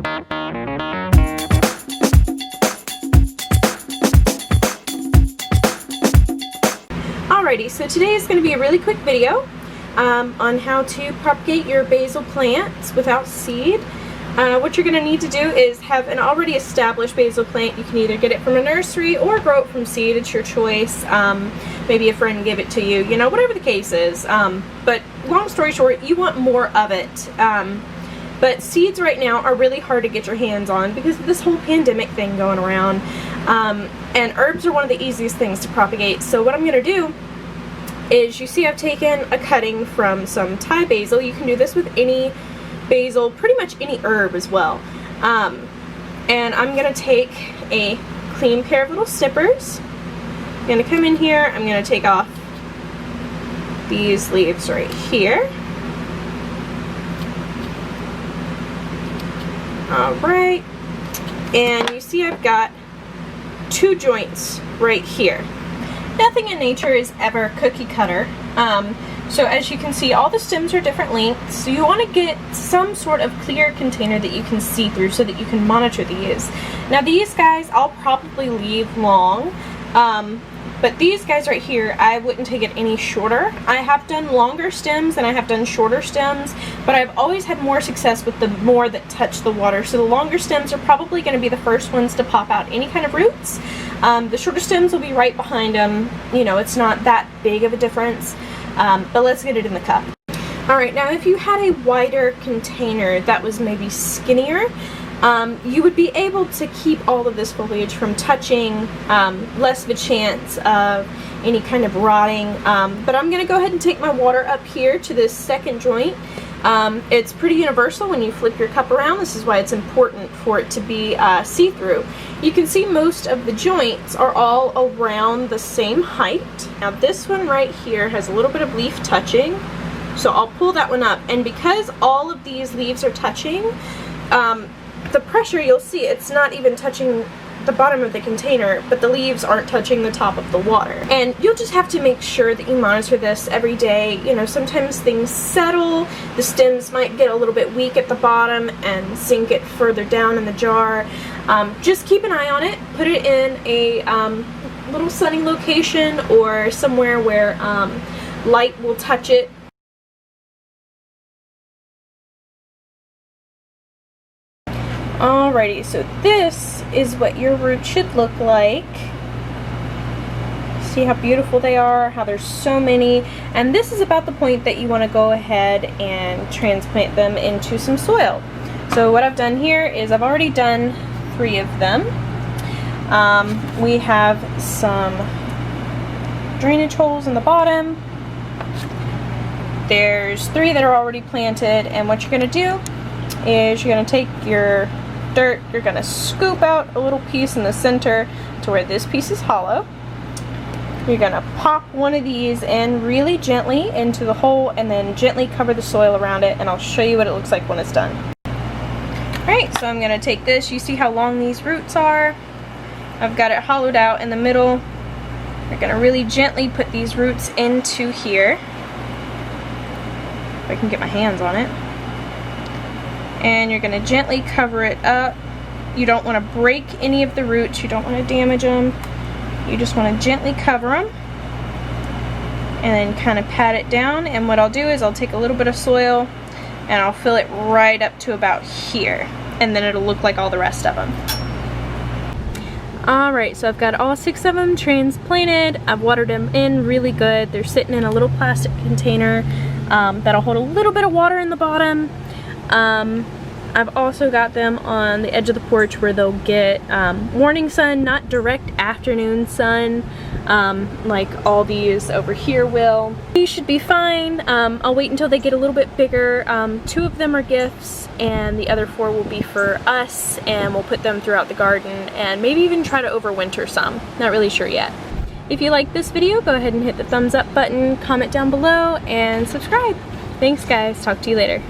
Alrighty, so today is going to be a really quick video on how to propagate your basil plants without seed. What you're going to need to do is have an already established basil plant. You can either get it from a nursery or grow it from seed. It's your choice. Maybe a friend give it to you, you know, whatever the case is. But long story short, you want more of it. But seeds right now are really hard to get your hands on because of this whole pandemic thing going around. And herbs are one of the easiest things to propagate. So what I'm going to do is, you see I've taken a cutting from some Thai basil. You can do this with any basil, pretty much any herb as well. And I'm going to take a clean pair of little snippers. I'm going to come in here, I'm going to take off these leaves right here. Alright, and you see I've got two joints right here. Nothing in nature is ever cookie cutter. So as you can see, all the stems are different lengths, so you want to get some sort of clear container that you can see through so that you can monitor these. Now these guys I'll probably leave long, but these guys right here, I wouldn't take it any shorter. I have done longer stems and I have done shorter stems, but I've always had more success with the more that touch the water. So the longer stems are probably going to be the first ones to pop out any kind of roots. The shorter stems will be right behind them. You know, it's not that big of a difference. But let's get it in the cup. Alright, now if you had a wider container that was maybe skinnier, you would be able to keep all of this foliage from touching, less of a chance of any kind of rotting. But I'm going to go ahead and take my water up here to this second joint. It's pretty universal when you flip your cup around. This is why it's important for it to be see-through. You can see most of the joints are all around the same height. Now this one right here has a little bit of leaf touching, so I'll pull that one up. And because all of these leaves are touching, the pressure, you'll see it's not even touching the bottom of the container, but the leaves aren't touching the top of the water. And you'll just have to make sure that you monitor this every day. You know, sometimes things settle, the stems might get a little bit weak at the bottom and sink it further down in the jar. Just keep an eye on it. Put it in a little sunny location or somewhere where light will touch it. Alrighty, so this is what your roots should look like. See how beautiful they are, how there's so many, and this is about the point that you want to go ahead and transplant them into some soil. So what I've done here is I've already done 3 of them. We have some drainage holes in the bottom. There's 3 that are already planted, and what you're going to do is you're going to take your dirt, you're going to scoop out a little piece in the center to where this piece is hollow. You're going to pop one of these in really gently into the hole and then gently cover the soil around it, and I'll show you what it looks like when it's done. Alright, so I'm going to take this. You see how long these roots are? I've got it hollowed out in the middle. We're going to really gently put these roots into here. If I can get my hands on it. And you're going to gently cover it up. You don't want to break any of the roots. You don't want to damage them. You just want to gently cover them and then kind of pat it down. And what I'll do is I'll take a little bit of soil and I'll fill it right up to about here, and then it'll look like all the rest of them. Alright, so I've got all 6 of them transplanted. I've watered them in really good. They're sitting in a little plastic container that'll hold a little bit of water in the bottom. I've also got them on the edge of the porch where they'll get morning sun, not direct afternoon sun, like all these over here will. These should be fine. I'll wait until they get a little bit bigger. 2 of them are gifts and the other 4 will be for us, and we'll put them throughout the garden and maybe even try to overwinter some. Not really sure yet. If you like this video, go ahead and hit the thumbs up button, comment down below, and subscribe. Thanks guys, talk to you later.